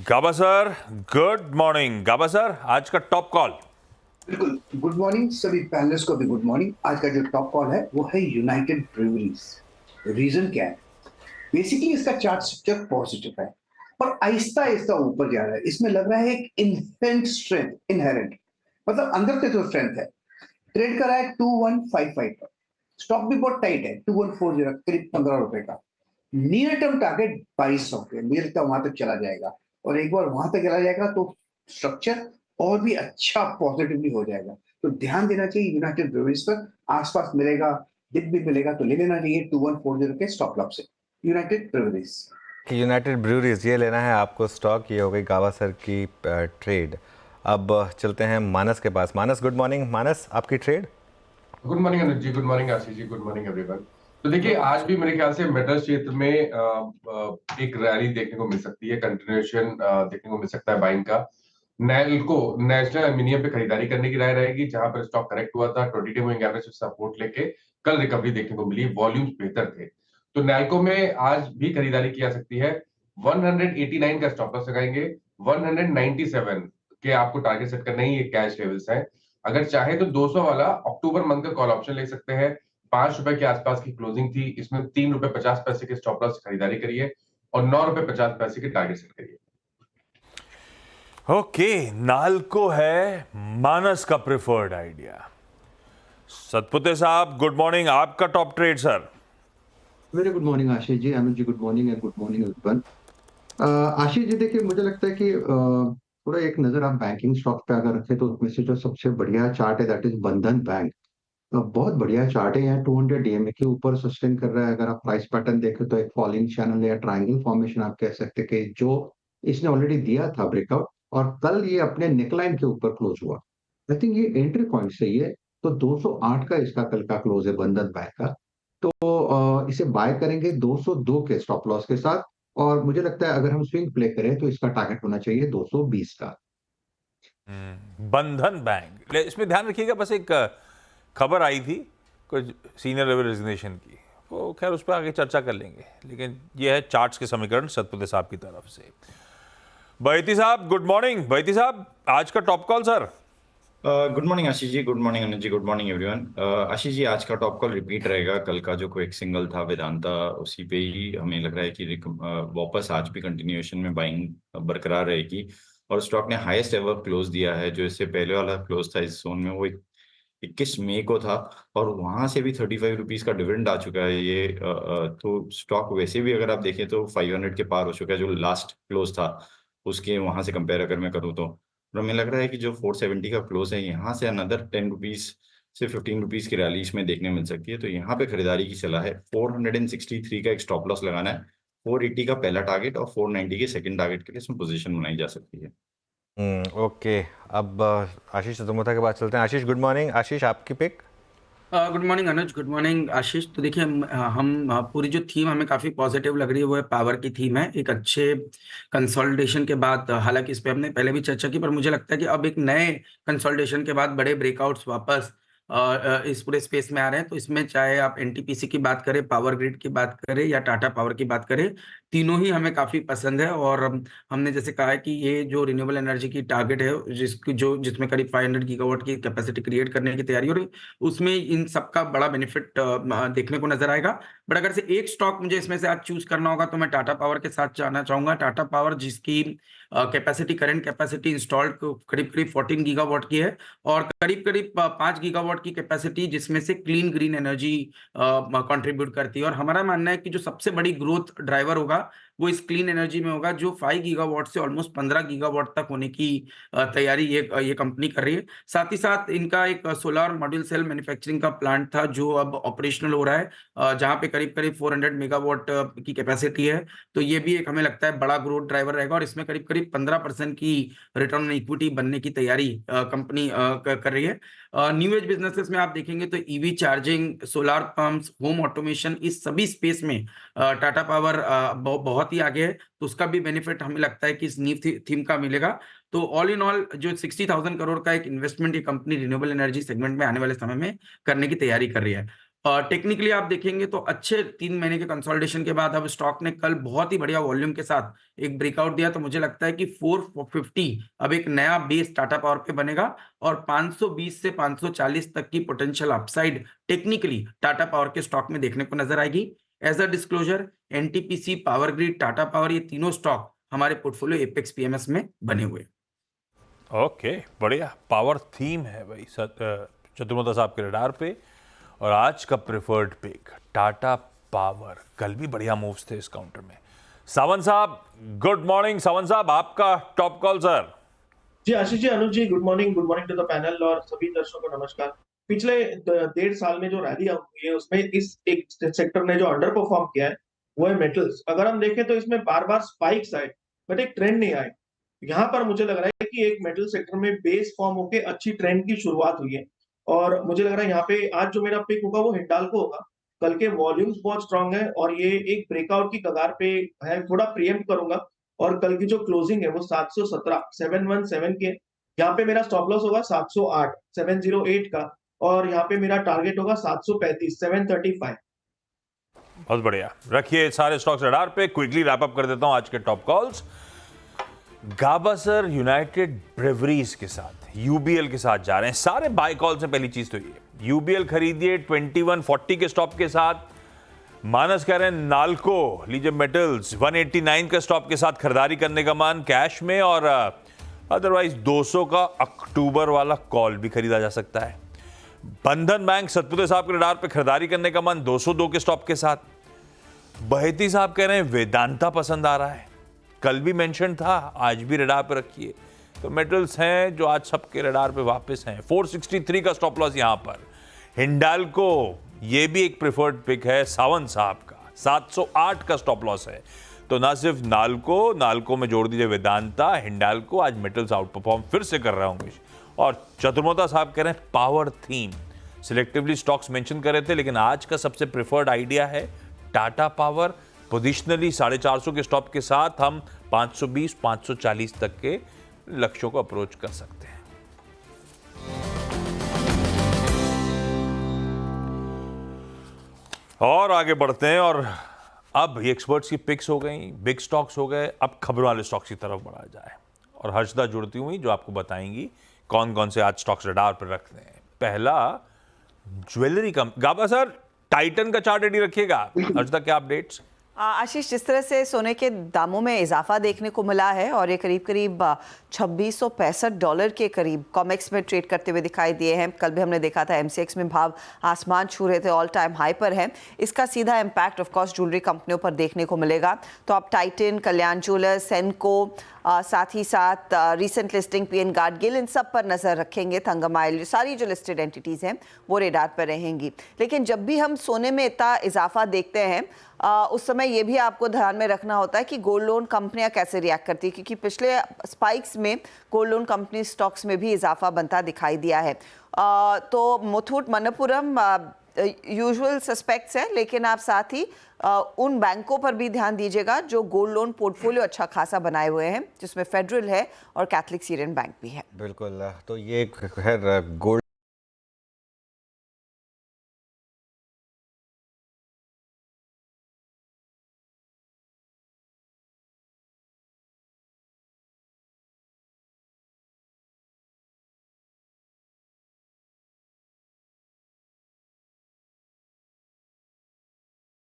गाबा sir, good morning. गाबा sir, आज का top call. बिल्कुल गुड मॉर्निंग सभी पैनलिस्ट को भी गुड मॉर्निंग। आज का जो टॉप कॉल है वो है यूनाइटेड ब्रूवरीज। रीजन क्या है? बेसिकली इसका चार्ट स्ट्रक्चर पॉजिटिव है और आहिस्ता आहिस्ता ऊपर जा रहा है। इसमें लग रहा है एक इनहेरेंट स्ट्रेंथ, इनहेरेंट मतलब अंदर से जो स्ट्रेंथ है। ट्रेड कर रहा है 2155 पर। स्टॉक भी बहुत टाइट है, 2140 करीब 15 रुपए का। नियर टर्म टारगेट 2200 के, मुझे लगता है वहां तक चला जाएगा और एक बार वहां तक चला जाएगा तो स्ट्रक्चर और भी अच्छा पॉजिटिवली हो जाएगा। तो ध्यान देना चाहिए यूनाइटेड ब्रूवरीज पर। आसपास मिलेगा, डिप भी मिलेगा तो ले लेना चाहिए 2140 के स्टॉप लॉस से यूनाइटेड ब्रूवरीज। कि यूनाइटेड ब्रूवरीज ये लेना है आपको स्टॉक। ये हो गई गावा सर की ट्रेड। अब चलते हैं मानस के पास। मानस, गुड मॉर्निंग। मानस, आपकी trade. Good morning Anuj ji, good morning Ashish ji, good morning everyone. तो देखिए, आज भी मेरे ख्याल से मेटल क्षेत्र में एक रैली देखने को मिल सकती है, कंटिन्यूएशन देखने को मिल सकता है बाइंग का। नैल्को नेशनल एल्यूमिनियम पे खरीदारी करने की राय रहेगी, जहां पर स्टॉक करेक्ट हुआ था 20 मूविंग एवरेज से सपोर्ट लेके कल रिकवरी देखने को मिली, वॉल्यूम्स बेहतर थे। तो नैल्को में आज भी खरीदारी की जा सकती है। 189 का स्टॉप लॉस लगाएंगे, 197 के आपको टारगेट सेट करना ही, ये कैश लेवल्स है। अगर चाहे तो 200 वाला अक्टूबर मंथ का कॉल ऑप्शन ले सकते हैं। 5 रुपए के आसपास की क्लोजिंग थी, इसमें 3 रुपए 50 पैसे के स्टॉप लॉस से खरीदारी करिए और 9 रुपए 50 पैसे के टारगेट सेट करिए। ओके, नाल्को है मानस का प्रिफर्ड आइडिया। सतपुते साहब, गुड मॉर्निंग। आपका top trade sir. Very good morning Ashish ji, Anuj ji good morning and good morning everyone. Ashish ji देखिए, मुझे लगता है कि थोड़ा एक नजर आप बैंकिंग स्टॉक पे अगर रखें तो उसमें से जो सबसे बढ़िया चार्ट है दैट इज बंधन बैंक। बहुत बढ़िया चार्ट है, यहाँ 200 डीएमए के ऊपर सस्टेन कर रहा है। अगर आप प्राइस पैटर्न देखें तो एक फॉलिंग चैनल या ट्रायंगल फॉर्मेशन आप कह सकते हैं कि जो इसने ऑलरेडी दिया था ब्रेकआउट, और कल ये अपने नेकलाइन के ऊपर क्लोज हुआ। आई थिंक ये एंट्री पॉइंट सही है। तो 208 का इसका कल का क्लोज है बंधन बैंक का। तो इसे बाय करेंगे 202 के स्टॉप लॉस के साथ। और मुझे लगता है अगर हम स्विंग प्ले करें तो इसका टारगेट होना चाहिए 220 का। बंधन बैंक, इसमें ध्यान रखिएगा, बस एक खबर आई थी कुछ सीनियर लेवल रेजिग्नेशन की, वो खैर उस पर आगे चर्चा कर लेंगे, लेकिन ये है चार्ट्स के समीकरण सतपुते साहब की तरफ से। बैती साहब, गुड मॉर्निंग। बैती साहब, आज का top call sir. Good morning Ashish ji, good morning Anuj ji, good morning everyone. Ashish ji, आज का टॉप कॉल रिपीट रहेगा। कल का जो क्विक सिंगल था वेदांता, उसी पे ही हमें लग रहा है कि वापस आज भी कंटिन्यूएशन में बाइंग बरकरार रहेगी। और स्टॉक ने हाईएस्ट एवर क्लोज दिया है। जो इससे पहले वाला क्लोज था इस जोन में वो 21 मई को था, और वहां से भी 35 रुपीज का डिविडेंड आ चुका है ये। तो स्टॉक वैसे भी अगर आप देखें तो 500 के पार हो चुका है, जो लास्ट क्लोज था उसके वहां से कंपेयर अगर मैं करूँ तो। और हमें लग रहा है कि जो 470 का क्लोज है, यहाँ से अनदर 10 रुपीज से 15 रुपीज की रैली इसमें देखने मिल सकती है। तो यहाँ पे खरीदारी की सलाह है। 463 का एक स्टॉप लॉस लगाना है, 480 का पहला टारगेट और 490 के सेकंड टारगेट के लिए इसमें पोजीशन बनाई जा सकती है। ओके, अब आशीष चतुर्मुखा के पास चलते हैं। आशीष, गुड मॉर्निंग। आशीष, आपकी pick. Good morning Anuj, good morning Ashish. तो देखिए, हम पूरी जो थीम हमें काफ़ी पॉजिटिव लग रही है वो है पावर की थीम है। एक अच्छे कंसोलिडेशन के बाद, हालांकि इस पे हमने पहले भी चर्चा की, पर मुझे लगता है कि अब एक नए कंसोलिडेशन के बाद बड़े ब्रेकआउट्स वापस इस पूरे स्पेस में आ रहे हैं। तो इसमें चाहे आप एनटीपीसी की बात करें, पावर ग्रिड की बात करें या टाटा पावर की बात करें, तीनों ही हमें काफ़ी पसंद है। और हमने जैसे कहा है कि ये जो रिन्यूएबल एनर्जी की टारगेट है, जिसमें करीब 500 गीगावाट की कैपेसिटी क्रिएट करने की तैयारी, और उसमें इन सबका बड़ा बेनिफिट देखने को नजर आएगा। बट अगर से एक स्टॉक मुझे इसमें से आज चूज करना होगा तो मैं टाटा पावर के साथ जाना चाहूंगा। टाटा पावर जिसकी कैपेसिटी, करंट कैपेसिटी इंस्टॉल्ड करीब करीब 14 गीगावाट की है, और करीब करीब 5 गीगावाट की कैपेसिटी जिसमें से क्लीन ग्रीन एनर्जी कंट्रीब्यूट करती है। और हमारा मानना है कि जो सबसे बड़ी ग्रोथ ड्राइवर होगा वो इस क्लीन एनर्जी में होगा, जो 5 गीगावाट से ऑलमोस्ट 15 गीगावाट तक होने की तैयारी ये कंपनी कर रही है। साथ ही साथ इनका एक सोलर मॉड्यूल सेल मैन्युफैक्चरिंग का प्लांट था जो अब ऑपरेशनल हो रहा है, जहां पे करीब करीब 400 मेगावाट की कैपेसिटी है। तो ये भी एक हमें लगता है बड़ा ग्रोथ ड्राइवर रहेगा, और इसमें करीब करीब 15% की रिटर्न ऑन इक्विटी बनने की तैयारी कंपनी कर रही है। न्यू एज बिजनेसेस में आप देखेंगे तो EV charging, solar pumps, home automation, इस सभी स्पेस में टाटा पावर बहुत ही आगे है। तो उसका भी बेनिफिट हमें लगता है कि इस न्यू थीम का मिलेगा। तो ऑल इन ऑल जो 60,000 करोड़ का एक इन्वेस्टमेंट ये कंपनी रिन्यूएबल एनर्जी सेगमेंट में आने वाले समय में करने की तैयारी कर रही है। टेक्निकली आप देखेंगे तो अच्छे 3 महीने के कंसोलिडेशन के बाद अब स्टॉक ने कल बहुत ही बढ़िया वॉल्यूम के साथ एक ब्रेकआउट दिया, तो मुझे लगता है कि 450 अब एक नया बेस टाटा पावर पे बनेगा और 520 से 540 तक की potential upside technically Tata Power के स्टॉक में देखने को नजर आएगी। As a disclosure, NTPC, Power Grid, Tata Power, ये तीनों स्टॉक हमारे पोर्टफोलियो एपेक्स पीएमएस में बने हुए। ओके, बढ़िया पावर थीम है भाई चतुर्वेदी साहब के रडार पे। और आज का प्रेफर्ड पिक टाटा पावर, कल भी बढ़िया मूव्स थे इस काउंटर में। सावंत साहब गुड मॉर्निंग। सावंत साहब आपका टॉप कॉल सर। जी Ashish ji, Anuj ji, good morning to the panel और सभी दर्शकों को नमस्कार। पिछले 1.5 साल में जो रैली हुई है उसमें इस एक सेक्टर ने जो अंडर परफॉर्म किया है वो है मेटल्स। अगर हम देखें तो इसमें बार बार स्पाइक्स आए बट एक ट्रेंड नहीं आए। यहाँ पर मुझे लग रहा है कि एक मेटल सेक्टर में बेस फॉर्म होकर अच्छी ट्रेंड की शुरुआत हुई है और मुझे लग रहा है यहाँ पे आज जो मेरा पिक होगा वो हिंडाल्को होगा। कल के वॉल्यूम्स बहुत स्ट्रांग है और ये एक ब्रेकआउट की कगार पे है, थोड़ा प्रीएम्प्ट करूंगा और कल की जो क्लोजिंग है वो 717 के। यहाँ पे मेरा स्टॉप लॉस होगा 708 का और यहाँ पे मेरा टारगेट होगा 735। बहुत बढ़िया, रखिए सारे स्टॉक्स रडार पे। क्विकली रैप अप कर देता हूं आज के टॉप कॉल्स। गाबासर यूनाइटेड ब्रेवरीज के साथ यूबीएल के साथ जा रहे हैं सारे बाय कॉल्स में। पहली चीज तो ये, यूबीएल खरीदिए 2140 के स्टॉप के साथ। मानस कह रहे हैं नाल्को लीजिए मेटल्स 189 का स्टॉप के साथ खरीदारी करने का मान कैश में, और अदरवाइज 200 का अक्टूबर वाला कॉल भी खरीदा जा सकता है। बंधन बैंक सतपुते साहब के रडार पे खरीदारी करने का मन 202 के स्टॉप के साथ। बहेती साहब कह रहे हैं वेदांता पसंद आ रहा है, कल भी मेंशन था, आज भी रडार पे रखिए। तो मेटल्स हैं जो आज सबके रडार पे वापस हैं। 463 का स्टॉप लॉस यहां पर। हिंडाल्को ये भी एक प्रेफर्ड पिक है सावंत साहब का, 708 का स्टॉप लॉस है। तो ना सिर्फ नाल्को में जोड़ दीजिए वेदांता, हिंडाल्को, आज मेटल्स आउट परफॉर्म फिर से कर रहे होंगे। और चतुर्वेदी साहब कह रहे हैं power theme, selectively stocks mention कर रहे थे, लेकिन आज का सबसे प्रेफर्ड आइडिया है टाटा पावर। पोजिशनली 450 के स्टॉप के साथ हम 520-540 तक के लक्ष्यों को अप्रोच कर सकते हैं। और आगे बढ़ते हैं, और अब ये एक्सपर्ट्स की पिक्स हो गई, बिग स्टॉक्स हो गए, अब खबरों वाले स्टॉक्स की तरफ बढ़ा जाए। और हर्षदा जुड़ती हुई जो आपको बताएंगी कौन कौन से आज स्टॉक्स रडार पर रखते हैं। पहला ज्वेलरी गाबा सर, टाइटन का चार्ट रेडी रखिएगा। हर्षदा क्या अपडेट्स? आशीष, जिस तरह से सोने के दामों में इजाफा देखने को मिला है और ये करीब करीब $2665 के करीब कॉमेक्स में ट्रेड करते हुए दिखाई दिए हैं। कल भी हमने देखा था एमसीएक्स में भाव आसमान छू रहे थे, ऑल टाइम हाई पर है। इसका सीधा इम्पैक्ट ऑफ कोर्स ज्वेलरी कंपनियों पर देखने को मिलेगा। तो आप टाइटन, कल्याण ज्वेलर्स, सेनको, साथ ही साथ रीसेंट लिस्टिंग पीएन गार्डगिल, इन सब पर नज़र रखेंगे। थंगमाइल, सारी जो लिस्टेड एंटिटीज़ हैं वो रेडार पर रहेंगी। लेकिन जब भी हम सोने में इतना इजाफा देखते हैं उस समय ये भी आपको ध्यान में रखना होता है कि गोल्ड लोन कंपनियां कैसे रिएक्ट करती है, क्योंकि पिछले स्पाइक्स में गोल्ड लोन कंपनी स्टॉक्स में भी इजाफा बनता दिखाई दिया है। तो मुथूट, मनप्पुरम यूजुअल सस्पेक्ट्स है, लेकिन आप साथ ही उन बैंकों पर भी ध्यान दीजिएगा जो गोल्ड लोन पोर्टफोलियो अच्छा खासा बनाए हुए हैं, जिसमें फेडरल है और कैथलिक सीरियन बैंक भी है। बिल्कुल, तो ये खैर गोल्ड